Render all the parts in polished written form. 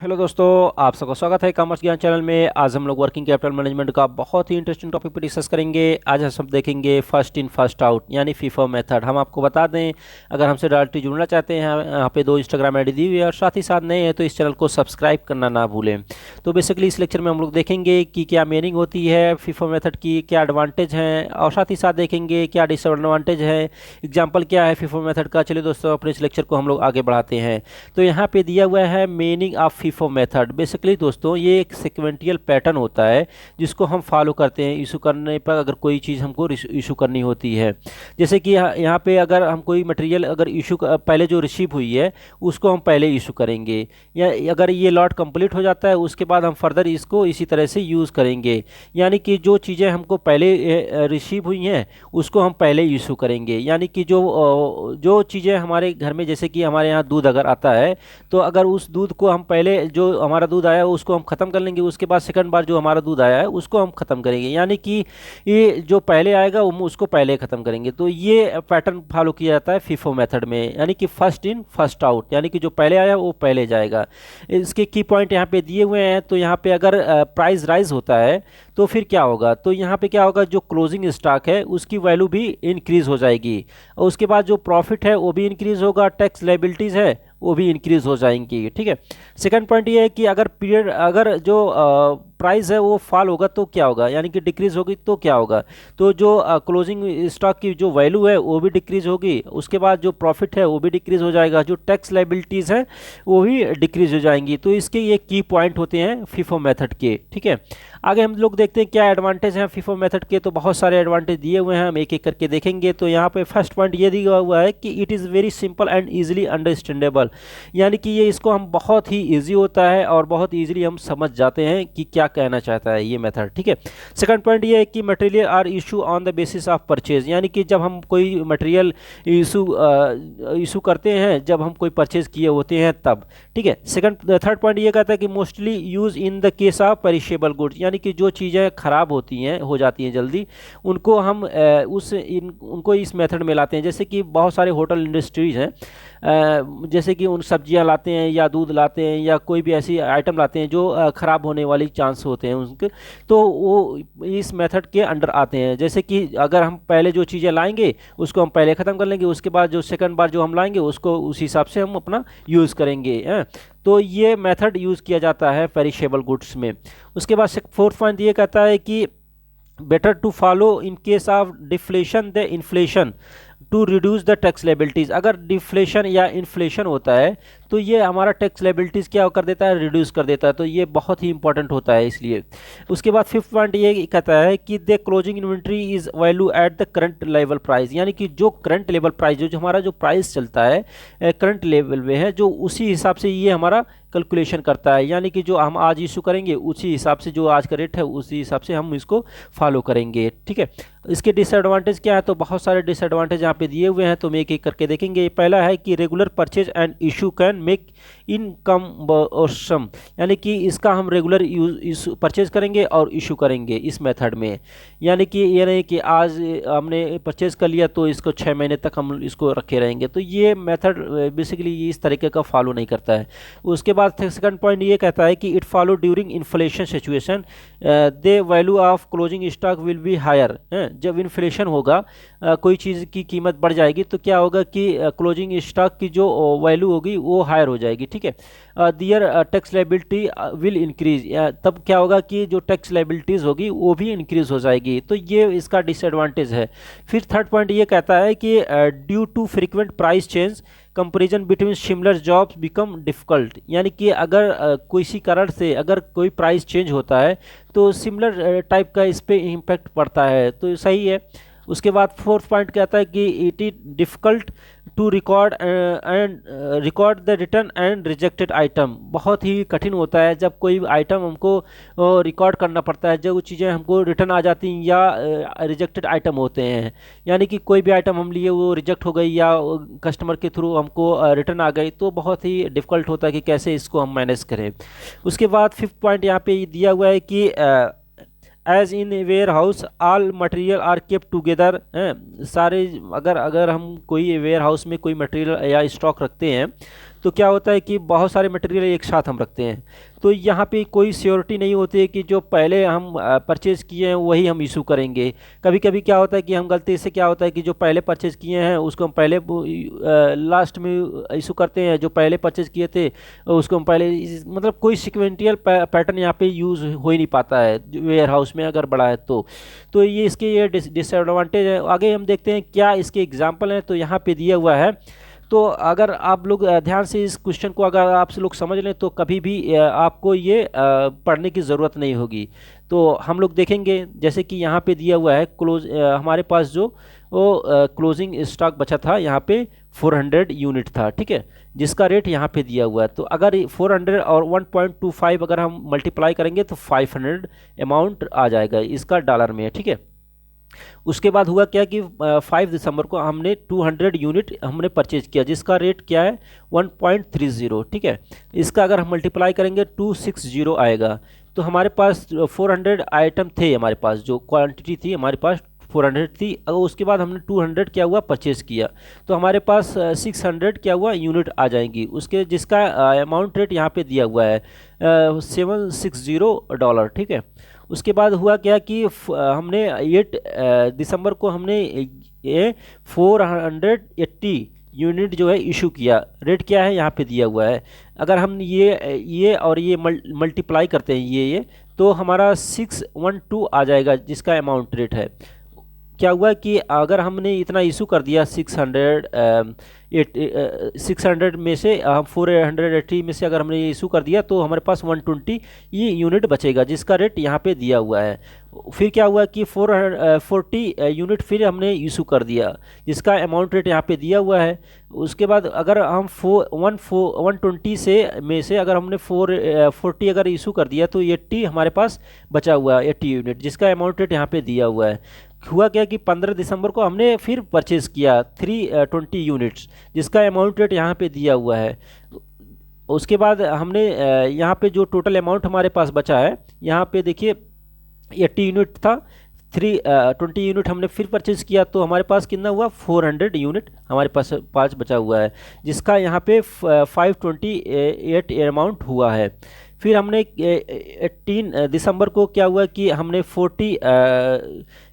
Hello दोस्तों, आप सबका स्वागत है कॉमर्स ज्ञान चैनल में। आज हम लोग वर्किंग कैपिटल मैनेजमेंट का बहुत ही इंटरेस्टिंग टॉपिक पर डिस्कस करेंगे। आज हम सब देखेंगे फर्स्ट इन फर्स्ट आउट यानी फीफो मेथड। हम आपको बता दें, अगर हमसे डायरेक्टली जुड़ना चाहते हैं, यहाँ पे 2 इंस्टाग्राम आईडी दी हुई है और साथ ही साथ नए हैं तो इस चैनल को सब्सक्राइब करना ना भूलें। तो बेसिकली इस लेक्चर में हम लोग देखेंगे कि क्या मीनिंग होती है फीफो मेथड की, क्या एडवांटेज हैं और साथ ही साथ देखेंगे क्या डिसएडवांटेज है, एग्जाम्पल क्या है फीफो मेथड का। चलिए दोस्तों, अपने इस लेक्चर को हम लोग आगे बढ़ाते हैं। तो यहाँ पे दिया हुआ है meaning of FIFO method. Basically दोस्तों ये एक सिक्वेंटियल पैटर्न होता है जिसको हम फॉलो करते हैं इशू करने पर, अगर कोई चीज़ हमको इशू करनी होती है। जैसे कि यहाँ पे अगर हम कोई मटेरियल अगर इशू पहले जो रिसीव हुई है उसको हम पहले इशू करेंगे, या अगर ये लॉट कंप्लीट हो जाता है उसके बाद हम फर्दर इसको इसी तरह से यूज़ करेंगे। यानी कि जो चीज़ें हमको पहले रिसीव हुई हैं उसको हम पहले इशू करेंगे। यानी कि जो चीज़ें हमारे घर में, जैसे कि हमारे यहाँ दूध अगर आता है तो अगर उस दूध को हम पहले, जो हमारा दूध आया है उसको हम ख़त्म कर लेंगे, उसके बाद सेकंड बार जो हमारा दूध आया है उसको हम ख़त्म करेंगे। यानी कि ये जो पहले आएगा वो उसको पहले ख़त्म करेंगे। तो ये पैटर्न फॉलो किया जाता है फीफो मेथड में, यानी कि फर्स्ट इन फर्स्ट आउट, यानी कि जो पहले आया वो पहले जाएगा। इसके की पॉइंट यहाँ पे दिए हुए हैं। तो यहाँ पे अगर प्राइस राइज होता है तो फिर क्या होगा, तो यहाँ पे क्या होगा, जो क्लोजिंग स्टॉक है उसकी वैल्यू भी इंक्रीज हो जाएगी और उसके बाद जो प्रॉफिट है वो भी इंक्रीज होगा, टैक्स लायबिलिटीज़ है वो भी इंक्रीज हो जाएंगी। ठीक है। सेकंड पॉइंट ये है कि अगर जो प्राइस है वो फॉल होगा तो क्या होगा, यानी कि डिक्रीज होगी तो क्या होगा, तो जो क्लोजिंग स्टॉक की जो वैल्यू है वो भी डिक्रीज होगी, उसके बाद जो प्रॉफिट है वो भी डिक्रीज हो जाएगा, जो टैक्स लायबिलिटीज़ हैं वो भी डिक्रीज हो जाएंगी। तो इसके ये की पॉइंट होते हैं फीफो मेथड के। ठीक है। आगे हम लोग देखते हैं क्या एडवांटेज हैं फीफो मेथड के। तो बहुत सारे एडवांटेज दिए हुए हैं, हम एक एक करके देखेंगे। तो यहाँ पे फर्स्ट पॉइंट ये दिया हुआ है कि it is very simple and easily understandable, यानी कि ये इसको हम बहुत ही ईजी होता है और बहुत ईजिली हम समझ जाते हैं कि क्या कहना चाहता है ये मेथड। ठीक है। सेकंड पॉइंट ये है कि material are issue on the basis of purchase, यानी कि जब हम कोई मटेरियल इशू करते हैं, जब हम कोई परचेज किए होते हैं तब। ठीक है। थर्ड पॉइंट ये कहता है कि mostly use in the case of perishable goods, यानी कि जो चीज़ें खराब होती हैं, हो जाती हैं जल्दी, उनको हम उनको इस मेथड में लाते हैं। जैसे कि बहुत सारे होटल इंडस्ट्रीज हैं, जैसे कि उन सब्जियां लाते हैं या दूध लाते हैं या कोई भी ऐसी आइटम लाते हैं जो ख़राब होने वाली चांस होते हैं उनके, तो वो इस मेथड के अंडर आते हैं। जैसे कि अगर हम पहले जो चीज़ें लाएंगे उसको हम पहले ख़त्म कर लेंगे, उसके बाद जो सेकंड बार जो हम लाएंगे उसको उस हिसाब से हम अपना यूज़ करेंगे। तो ये मेथड यूज़ किया जाता है पेरिशेबल गुड्स में। उसके बाद फोर्थ पॉइंट ये कहता है कि better to follow in case of deflation the inflation to reduce the tax liabilities. अगर डिफ्लेशन या इन्फ्लेशन होता है तो ये हमारा टैक्स लायबिलिटीज़ क्या कर देता है, रिड्यूस कर देता है। तो ये बहुत ही इंपॉर्टेंट होता है इसलिए। उसके बाद फिफ्थ पॉइंट ये कहता है कि the closing inventory is value at the current level price, यानी कि जो करंट लेवल प्राइस, जो हमारा जो प्राइस चलता है करंट लेवल में है, जो उसी हिसाब से ये हमारा कैलकुलेशन करता है। यानी कि जो हम आज इशू करेंगे उसी हिसाब से, जो आज का रेट है उसी हिसाब से हम इसको फॉलो करेंगे। ठीक है। इसके डिसएडवांटेज क्या है, तो बहुत सारे डिसएडवांटेज यहाँ पे दिए हुए हैं, तो हम एक एक करके देखेंगे। पहला है कि regular purchase and issue can make income, यानी कि इसका हम रेगुलर यूज परचेज करेंगे और इशू करेंगे इस मेथड में। यानी कि ये नहीं कि आज हमने परचेज कर लिया तो इसको 6 महीने तक हम इसको रखे रहेंगे, तो ये मेथड बेसिकली इस तरीके का फॉलो नहीं करता है। उसके बाद सेकंड पॉइंट ये कहता है कि it follow during inflation situation the value of closing stock will be higher. जब इन्फ्लेशन होगा, कोई चीज़ की कीमत बढ़ जाएगी तो क्या होगा कि क्लोजिंग स्टॉक की जो वैल्यू होगी वो हायर हो जाएगी। ठीक है। दियर टैक्स लायबिलिटी विल इंक्रीज, तब क्या होगा कि जो टैक्स लायबिलिटीज़ होगी वो भी इंक्रीज हो जाएगी। तो ये इसका डिसएडवांटेज है। फिर थर्ड पॉइंट ये कहता है कि due to frequent price change comparison between similar jobs become difficult, यानी कि अगर किसी कारण से अगर कोई प्राइस चेंज होता है तो सिमिलर टाइप का इस पे इम्पैक्ट पड़ता है, तो सही है। उसके बाद फोर्थ पॉइंट कहता है कि it is difficult to record the return and rejected item, बहुत ही कठिन होता है जब कोई आइटम हमको रिकॉर्ड करना पड़ता है, जब वो चीज़ें हमको रिटर्न आ जाती हैं या रिजेक्टेड आइटम होते हैं। यानी कि कोई भी आइटम हम लिए वो रिजेक्ट हो गई या कस्टमर के थ्रू हमको रिटर्न आ गई, तो बहुत ही डिफ़िकल्ट होता है कि कैसे इसको हम मैनेज करें। उसके बाद फिफ्थ पॉइंट यहाँ पे दिया हुआ है कि as in warehouse all material are kept together, सारे अगर अगर हम कोई वेयर हाउस में कोई मटेरियल या स्टॉक रखते हैं तो क्या होता है कि बहुत सारे मटेरियल एक साथ हम रखते हैं, तो यहाँ पे कोई श्योरिटी नहीं होती है कि जो पहले हम परचेज़ किए हैं वही हम इशू करेंगे। कभी कभी क्या होता है कि हम गलती से क्या होता है कि जो पहले परचेज़ किए हैं उसको हम पहले लास्ट में इशू करते हैं, जो पहले परचेज़ किए थे उसको हम पहले मतलब कोई सिक्वेंटियल पैटर्न यहाँ पे यूज़ हो ही नहीं पाता है वेयर हाउस में अगर बड़ा है तो ये इसके ये डिसएडवांटेज है। आगे हम देखते हैं क्या इसके एग्जाम्पल हैं, तो यहाँ पे दिया हुआ है। तो अगर आप लोग ध्यान से इस क्वेश्चन को अगर आप से लोग समझ लें तो कभी भी आपको ये पढ़ने की ज़रूरत नहीं होगी। तो हम लोग देखेंगे जैसे कि यहाँ पे दिया हुआ है हमारे पास जो वो क्लोजिंग स्टॉक बचा था यहाँ पे 400 यूनिट था, ठीक है, जिसका रेट यहाँ पे दिया हुआ है। तो अगर 400 और 1.25 अगर हम मल्टीप्लाई करेंगे तो 500 अमाउंट आ जाएगा, इसका डॉलर में है, ठीक है। उसके बाद हुआ क्या कि 5 दिसंबर को हमने 200 यूनिट हमने परचेज किया, जिसका रेट क्या है 1.30, ठीक है। इसका अगर हम मल्टीप्लाई करेंगे 260 आएगा। तो हमारे पास 400 आइटम थे, हमारे पास जो क्वांटिटी थी हमारे पास 400 थी। अगर उसके बाद हमने 200 क्या हुआ परचेज़ किया, तो हमारे पास 600 क्या हुआ यूनिट आ जाएंगी, उसके जिसका अमाउंट रेट यहाँ पे दिया हुआ है $760, ठीक है। उसके बाद हुआ क्या कि हमने 8 दिसंबर को हमने ये 480 यूनिट जो है इशू किया। रेट क्या है यहाँ पे दिया हुआ है। अगर हम ये और ये मल्टीप्लाई करते हैं ये तो हमारा 612 आ जाएगा, जिसका अमाउंट रेट है। क्या हुआ कि अगर हमने इतना इशू कर दिया 600 में से 480 में से अगर हमने ये इशू कर दिया तो हमारे पास 120 ये यूनिट बचेगा, जिसका रेट यहाँ पे दिया हुआ है। फिर क्या हुआ कि 440 यूनिट फिर हमने इशू कर दिया, जिसका अमाउंट रेट यहाँ पे दिया हुआ है। उसके बाद अगर हम 120 से अगर हमने 440 अगर इशू कर दिया तो 80 हमारे पास बचा हुआ है, 80 यूनिट, जिसका अमाउंट रेट यहाँ पे दिया हुआ है। हुआ क्या कि 15 दिसंबर को हमने फिर परचेज़ किया 320 यूनिट्स, जिसका अमाउंट रेट यहाँ पे दिया हुआ है। उसके बाद हमने यहाँ पे जो टोटल अमाउंट हमारे पास बचा है, यहाँ पे देखिए 80 यूनिट था, 320 यूनिट हमने फिर परचेज़ किया, तो हमारे पास कितना हुआ 400 यूनिट हमारे पास बचा हुआ है, जिसका यहाँ पे 528 अमाउंट हुआ है। फिर हमने 18 दिसंबर को क्या हुआ कि हमने 40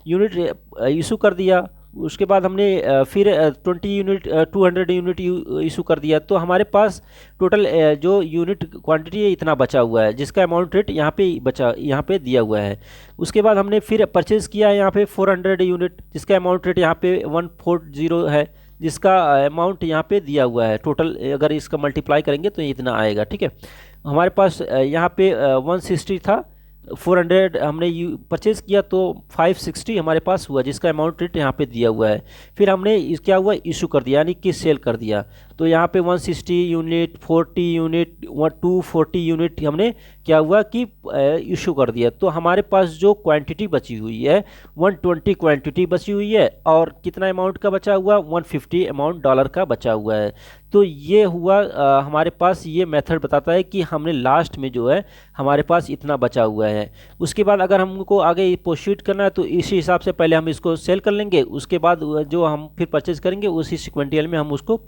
यूनिट इशू कर दिया। उसके बाद हमने फिर 200 यूनिट इशू कर दिया, तो हमारे पास टोटल जो यूनिट क्वांटिटी है इतना बचा हुआ है, जिसका अमाउंट रेट यहाँ पे दिया हुआ है। उसके बाद हमने फिर परचेज़ किया है यहाँ पे 400 यूनिट, जिसका अमाउंट रेट यहाँ पे 140 है, जिसका अमाउंट यहाँ पे दिया हुआ है। टोटल अगर इसका मल्टीप्लाई करेंगे तो इतना आएगा, ठीक है। हमारे पास यहाँ पे 160 था, 400 हमने परचेज़ किया तो 560 हमारे पास हुआ, जिसका अमाउंट रेट यहाँ पे दिया हुआ है। फिर हमने क्या हुआ इशू कर दिया, यानी कि सेल कर दिया, तो यहाँ पे 160 यूनिट 40 यूनिट 240 यूनिट हमने क्या हुआ कि इशू कर दिया। तो हमारे पास जो क्वांटिटी बची हुई है 120 क्वांटिटी बची हुई है, और कितना अमाउंट का बचा हुआ 150 अमाउंट डॉलर का बचा हुआ है। तो ये हुआ हमारे पास ये मेथड बताता है कि हमने लास्ट में जो है हमारे पास इतना बचा हुआ है। उसके बाद अगर हमको आगे प्रोसीड करना है तो इसी हिसाब से पहले हम इसको सेल कर लेंगे, उसके बाद जो हम फिर परचेज करेंगे उसी सिक्वेंटियल में हम उसको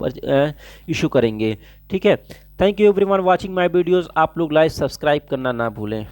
इशू करेंगे, ठीक है। Thank you everyone watching my videos. आप लोग लाइक सब्सक्राइब करना ना भूलें।